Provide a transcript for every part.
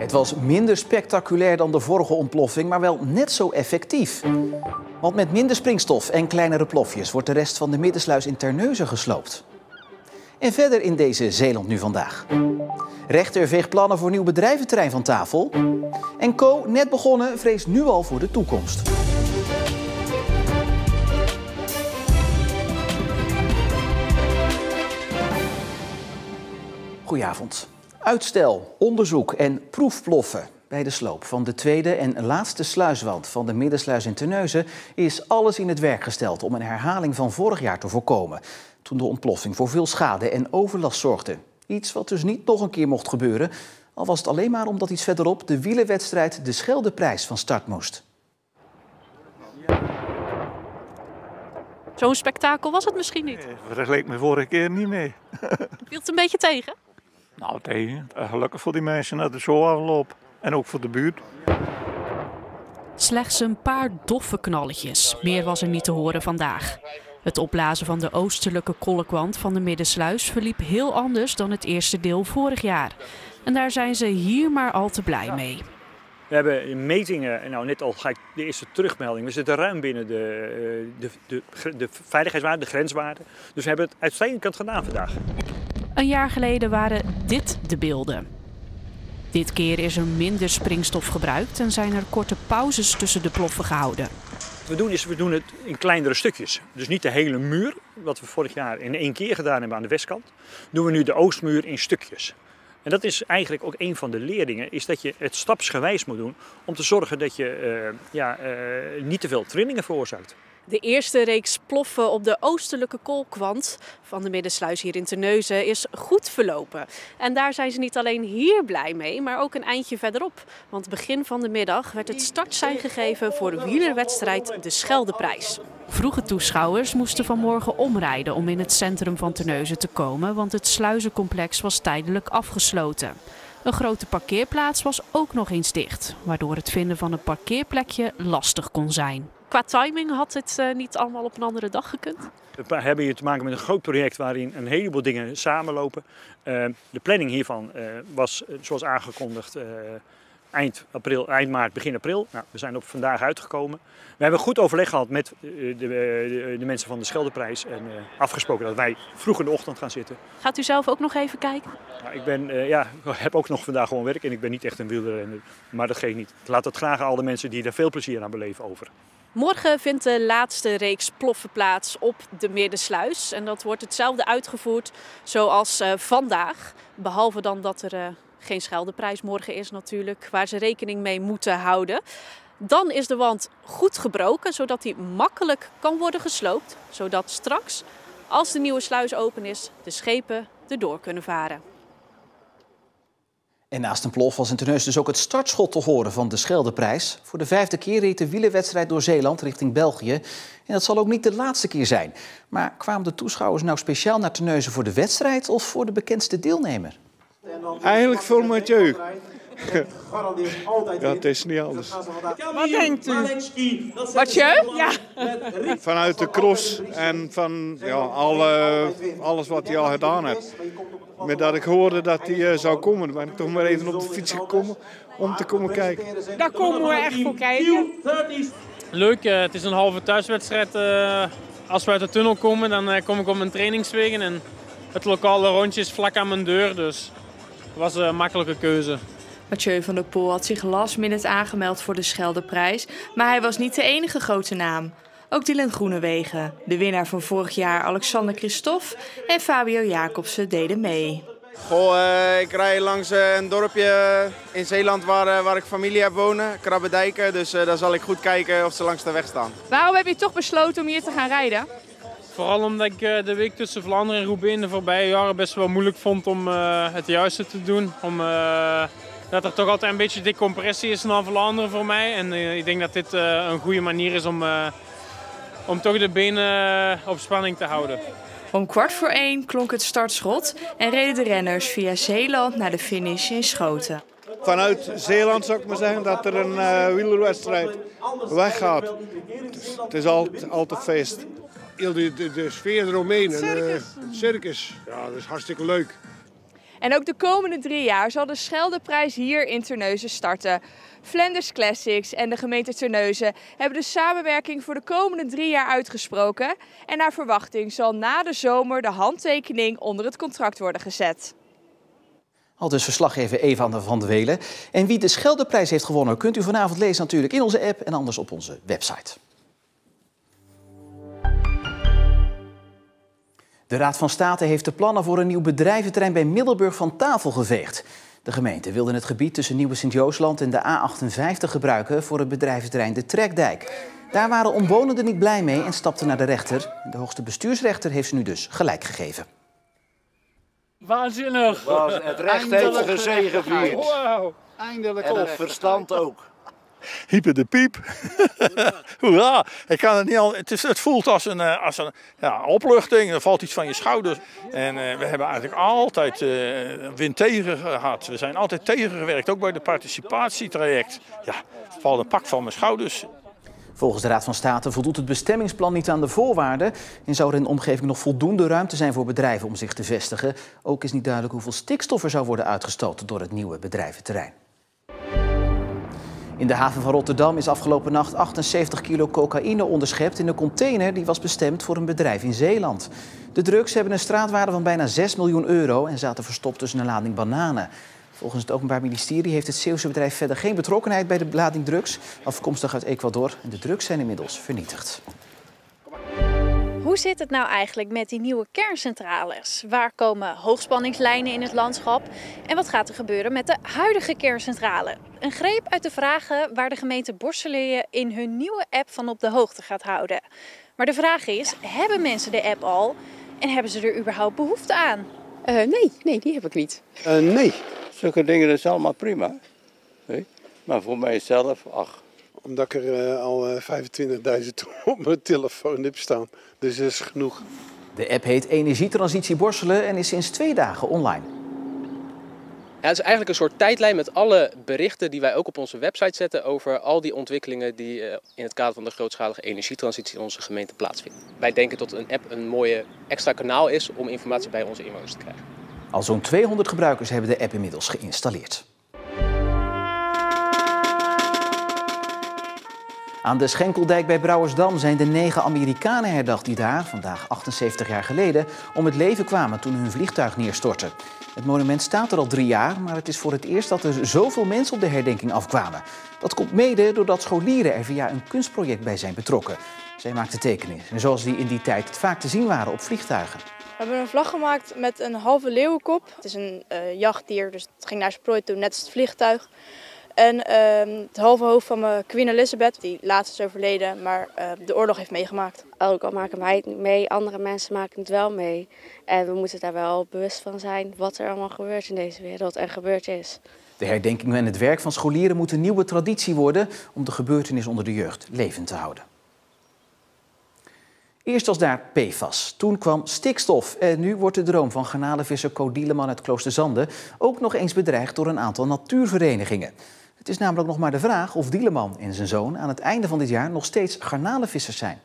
Het was minder spectaculair dan de vorige ontploffing, maar wel net zo effectief. Want met minder springstof en kleinere plofjes wordt de rest van de Middensluis in Terneuzen gesloopt. En verder in deze Zeeland nu vandaag. Rechter veegt plannen voor nieuw bedrijventerrein van tafel. En Co, net begonnen, vreest nu al voor de toekomst. Goedenavond. Uitstel, onderzoek en proefploffen. Bij de sloop van de tweede en laatste sluiswand van de Middensluis in Terneuzen is alles in het werk gesteld om een herhaling van vorig jaar te voorkomen. Toen de ontploffing voor veel schade en overlast zorgde. Iets wat dus niet nog een keer mocht gebeuren, al was het alleen maar omdat iets verderop de wielerwedstrijd de Scheldeprijs van start moest. Zo'n spektakel was het misschien niet. Nee, dat leek me vorige keer niet mee. Viel het een beetje tegen? Nou, tegen. Gelukkig voor die mensen dat het zo afloopt. En ook voor de buurt. Slechts een paar doffe knalletjes. Meer was er niet te horen vandaag. Het opblazen van de oostelijke kolkwand van de Middensluis verliep heel anders dan het eerste deel vorig jaar. En daar zijn ze hier maar al te blij mee. We hebben metingen, nou net al ga ik de eerste terugmelding. We zitten ruim binnen de veiligheidswaarden, de grenswaarden. Dus we hebben het uitstekend gedaan vandaag. Een jaar geleden waren dit de beelden. Dit keer is er minder springstof gebruikt en zijn er korte pauzes tussen de ploffen gehouden. Wat we doen het in kleinere stukjes. Dus niet de hele muur, wat we vorig jaar in 1 keer gedaan hebben aan de westkant. Doen we nu de oostmuur in stukjes. En dat is eigenlijk ook een van de leerlingen, is dat je het stapsgewijs moet doen om te zorgen dat je niet te veel trillingen veroorzaakt. De eerste reeks ploffen op de oostelijke kolkwand van de Middensluis hier in Terneuzen is goed verlopen. En daar zijn ze niet alleen hier blij mee, maar ook een eindje verderop. Want begin van de middag werd het startsein gegeven voor de wielerwedstrijd de Scheldeprijs. Vroege toeschouwers moesten vanmorgen omrijden om in het centrum van Terneuzen te komen, want het sluizencomplex was tijdelijk afgesloten. Een grote parkeerplaats was ook nog eens dicht, waardoor het vinden van een parkeerplekje lastig kon zijn. Qua timing had het niet allemaal op een andere dag gekund? We hebben hier te maken met een groot project waarin een heleboel dingen samenlopen. De planning hiervan was zoals aangekondigd eind maart, begin april. Nou, we zijn op vandaag uitgekomen. We hebben goed overleg gehad met de mensen van de Scheldeprijs en afgesproken dat wij vroeg in de ochtend gaan zitten. Gaat u zelf ook nog even kijken? Nou, ik heb ook nog vandaag gewoon werk en ik ben niet echt een wielrenner, maar dat geeft niet. Ik laat het graag aan al de mensen die er veel plezier aan beleven over. Morgen vindt de laatste reeks ploffen plaats op de Middensluis. En dat wordt hetzelfde uitgevoerd zoals vandaag. Behalve dan dat er geen Scheldeprijs morgen is natuurlijk, waar ze rekening mee moeten houden. Dan is de wand goed gebroken, zodat die makkelijk kan worden gesloopt. Zodat straks, als de nieuwe sluis open is, de schepen erdoor kunnen varen. En naast een plof was in Terneuzen dus ook het startschot te horen van de Scheldeprijs. Voor de 5e keer reed de wielerwedstrijd door Zeeland richting België. En dat zal ook niet de laatste keer zijn. Maar kwamen de toeschouwers nou speciaal naar Terneuzen voor de wedstrijd of voor de bekendste deelnemer? Eigenlijk voor Mathieu. Ja, het is niet anders. Wat denkt u? Mathieu? Ja. Vanuit de cross en van alles wat hij al gedaan heeft. Maar dat ik hoorde dat hij zou komen, ben ik toch maar even op de fiets gekomen om te komen kijken. Daar komen we echt voor kijken. Leuk, het is een halve thuiswedstrijd. Als we uit de tunnel komen, dan kom ik op mijn trainingswegen en het lokale rondje is vlak aan mijn deur, dus het was een makkelijke keuze. Mathieu van der Poel had zich last minute aangemeld voor de Scheldeprijs, maar hij was niet de enige grote naam. Ook Dylan Groenewegen, de winnaar van vorig jaar Alexander Christophe en Fabio Jacobsen deden mee. Ik rij langs een dorpje in Zeeland waar ik familie heb wonen, Krabbedijken. Dus daar zal ik goed kijken of ze langs de weg staan. Waarom heb je toch besloten om hier te gaan rijden? Vooral omdat ik de week tussen Vlaanderen en Roubaix in de voorbije jaren best wel moeilijk vond om het juiste te doen. Dat er toch altijd een beetje decompressie is naar Vlaanderen voor mij. En ik denk dat dit een goede manier is om toch de benen op spanning te houden. Om 1:15 klonk het startschot en reden de renners via Zeeland naar de finish in Schoten. Vanuit Zeeland zou ik maar zeggen dat er een wielerwedstrijd weggaat. Het is altijd feest. Heel de sfeer eromheen, een circus. Ja, dat is hartstikke leuk. En ook de komende 3 jaar zal de Scheldeprijs hier in Terneuzen starten. Flanders Classics en de gemeente Terneuzen hebben de samenwerking voor de komende 3 jaar uitgesproken. En naar verwachting zal na de zomer de handtekening onder het contract worden gezet. Al dus verslaggever Eva van der Welen. En wie de Scheldeprijs heeft gewonnen kunt u vanavond lezen natuurlijk in onze app en anders op onze website. De Raad van State heeft de plannen voor een nieuw bedrijventerrein bij Middelburg van tafel geveegd. De gemeente wilde het gebied tussen Nieuwe Sint-Joosland en de A58 gebruiken voor het bedrijventerrein De Trekdijk. Daar waren omwonenden niet blij mee en stapten naar de rechter. De hoogste bestuursrechter heeft ze nu dus gelijk gegeven. Waanzinnig! Het recht heeft gezegevierd. Wow. Eindelijk en het verstand ook. Hyper de piep. Hoera! Ik kan het niet al. Het voelt als een opluchting. Er valt iets van je schouders. En we hebben eigenlijk altijd wind tegen gehad. We zijn altijd tegengewerkt, ook bij de participatietraject. Ja, het valt een pak van mijn schouders. Volgens de Raad van State voldoet het bestemmingsplan niet aan de voorwaarden en zou er in de omgeving nog voldoende ruimte zijn voor bedrijven om zich te vestigen. Ook is niet duidelijk hoeveel stikstof er zou worden uitgestoten door het nieuwe bedrijventerrein. In de haven van Rotterdam is afgelopen nacht 78 kilo cocaïne onderschept in een container die was bestemd voor een bedrijf in Zeeland. De drugs hebben een straatwaarde van bijna 6 miljoen euro en zaten verstopt tussen een lading bananen. Volgens het Openbaar Ministerie heeft het Zeeuwse bedrijf verder geen betrokkenheid bij de lading drugs, afkomstig uit Ecuador. En de drugs zijn inmiddels vernietigd. Hoe zit het nou eigenlijk met die nieuwe kerncentrales? Waar komen hoogspanningslijnen in het landschap? En wat gaat er gebeuren met de huidige kerncentrale? Een greep uit de vragen waar de gemeente Borselen je in hun nieuwe app van op de hoogte gaat houden. Maar de vraag is, hebben mensen de app al en hebben ze er überhaupt behoefte aan? Nee, die heb ik niet. Nee, zulke dingen is allemaal prima. Nee? Maar voor mijzelf, Omdat ik er al 25.000 op mijn telefoon heb staan. Dus dat is genoeg. De app heet Energietransitie Borselen en is sinds 2 dagen online. Ja, het is eigenlijk een soort tijdlijn met alle berichten die wij ook op onze website zetten over al die ontwikkelingen die in het kader van de grootschalige energietransitie in onze gemeente plaatsvinden. Wij denken dat een app een mooie extra kanaal is om informatie bij onze inwoners te krijgen. Al zo'n 200 gebruikers hebben de app inmiddels geïnstalleerd. Aan de Schenkeldijk bij Brouwersdam zijn de 9 Amerikanen herdacht die daar, vandaag 78 jaar geleden, om het leven kwamen toen hun vliegtuig neerstortte. Het monument staat er al 3 jaar, maar het is voor het eerst dat er zoveel mensen op de herdenking afkwamen. Dat komt mede doordat scholieren er via een kunstproject bij zijn betrokken. Zij maakten tekeningen, zoals die in die tijd vaak te zien waren op vliegtuigen. We hebben een vlag gemaakt met een halve leeuwenkop. Het is een jachtdier, dus het ging naar zijn prooi toe, net als het vliegtuig. En het halve hoofd van mijn Queen Elizabeth, die laatst is overleden, maar de oorlog heeft meegemaakt. Ook al maken wij het niet mee, andere mensen maken het wel mee. En we moeten daar wel bewust van zijn wat er allemaal gebeurt in deze wereld en gebeurd is. De herdenkingen en het werk van scholieren moeten een nieuwe traditie worden om de gebeurtenis onder de jeugd levend te houden. Eerst was daar PFAS, toen kwam stikstof en nu wordt de droom van garnalenvisser Co Dieleman uit Kloosterzande ook nog eens bedreigd door een aantal natuurverenigingen. Het is namelijk nog maar de vraag of Dieleman en zijn zoon aan het einde van dit jaar nog steeds garnalenvissers zijn.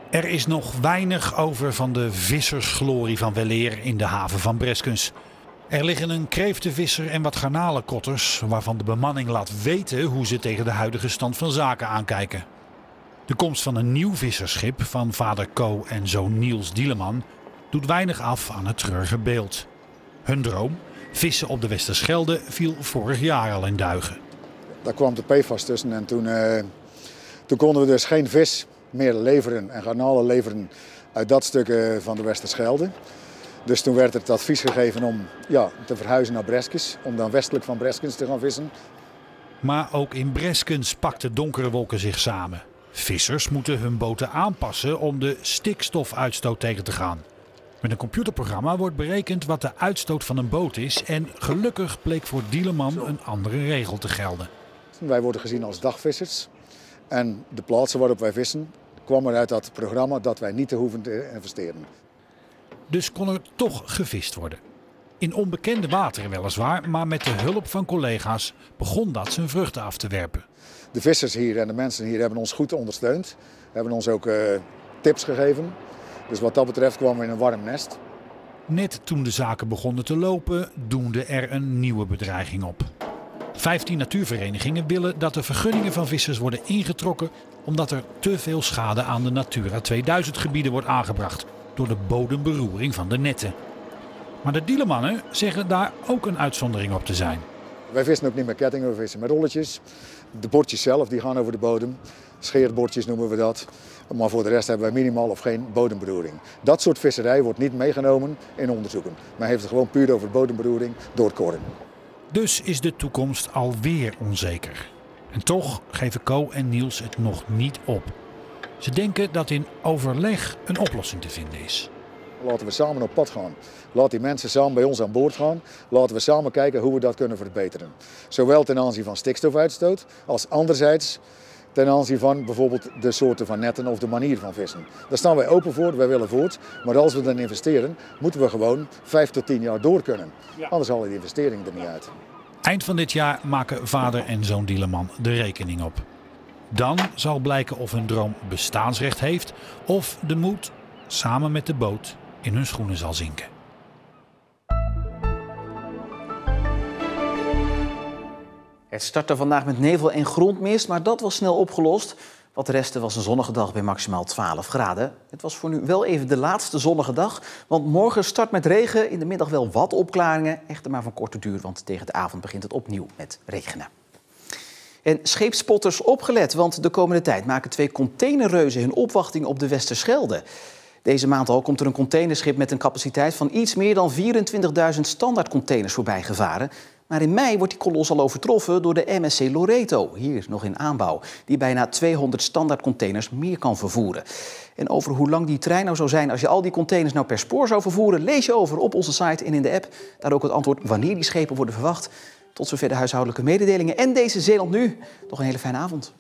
Er is nog weinig over van de vissersglorie van weleer in de haven van Breskens. Er liggen een kreeftenvisser en wat garnalenkotters waarvan de bemanning laat weten hoe ze tegen de huidige stand van zaken aankijken. De komst van een nieuw visserschip van vader Co en zoon Niels Dieleman doet weinig af aan het treurige beeld. Hun droom, vissen op de Westerschelde, viel vorig jaar al in duigen. Daar kwam de PFAS tussen en toen konden we dus geen vis meer leveren en garnalen leveren uit dat stuk van de Westerschelde. Dus toen werd het advies gegeven om te verhuizen naar Breskens, om dan westelijk van Breskens te gaan vissen. Maar ook in Breskens pakten donkere wolken zich samen. Vissers moeten hun boten aanpassen om de stikstofuitstoot tegen te gaan. Met een computerprogramma wordt berekend wat de uitstoot van een boot is en gelukkig bleek voor Dieleman een andere regel te gelden. Wij worden gezien als dagvissers en de plaatsen waarop wij vissen kwamen uit dat programma dat wij niet te hoeven te investeren. Dus kon er toch gevist worden. In onbekende wateren weliswaar, maar met de hulp van collega's begon dat zijn vruchten af te werpen. De vissers hier en de mensen hier hebben ons goed ondersteund, hebben ons ook tips gegeven. Dus wat dat betreft kwamen we in een warm nest. Net toen de zaken begonnen te lopen, doemde er een nieuwe bedreiging op. 15 natuurverenigingen willen dat de vergunningen van vissers worden ingetrokken omdat er te veel schade aan de Natura 2000 gebieden wordt aangebracht door de bodemberoering van de netten. Maar de Dielemannen zeggen daar ook een uitzondering op te zijn. Wij vissen ook niet met kettingen, we vissen met rolletjes. De bordjes zelf die gaan over de bodem. Scheerbordjes noemen we dat. Maar voor de rest hebben wij minimaal of geen bodemberoering. Dat soort visserij wordt niet meegenomen in onderzoeken. Men heeft het gewoon puur over bodemberoering door het koren. Dus is de toekomst alweer onzeker. En toch geven Co en Niels het nog niet op. Ze denken dat in overleg een oplossing te vinden is. Laten we samen op pad gaan. Laat die mensen samen bij ons aan boord gaan. Laten we samen kijken hoe we dat kunnen verbeteren. Zowel ten aanzien van stikstofuitstoot als anderzijds ten aanzien van bijvoorbeeld de soorten van netten of de manier van vissen. Daar staan wij open voor, wij willen voort. Maar als we dan investeren, moeten we gewoon 5 tot 10 jaar door kunnen. Anders halen die investering er niet uit. Eind van dit jaar maken vader en zoon Dieleman de rekening op. Dan zal blijken of hun droom bestaansrecht heeft of de moed samen met de boot in hun schoenen zal zinken. Het startte vandaag met nevel en grondmist, maar dat was snel opgelost. Wat de rest was een zonnige dag bij maximaal 12 graden. Het was voor nu wel even de laatste zonnige dag, want morgen start met regen. In de middag wel wat opklaringen, echter maar van korte duur, want tegen de avond begint het opnieuw met regenen. En scheepspotters opgelet, want de komende tijd maken 2 containerreuzen hun opwachting op de Westerschelde. Deze maand al komt er een containerschip met een capaciteit van iets meer dan 24.000 standaardcontainers voorbij gevaren. Maar in mei wordt die kolos al overtroffen door de MSC Loreto, hier nog in aanbouw, die bijna 200 standaardcontainers meer kan vervoeren. En over hoe lang die trein nou zou zijn als je al die containers nou per spoor zou vervoeren, lees je over op onze site en in de app. Daar ook het antwoord wanneer die schepen worden verwacht. Tot zover de huishoudelijke mededelingen en deze Zeeland Nu. Nog een hele fijne avond.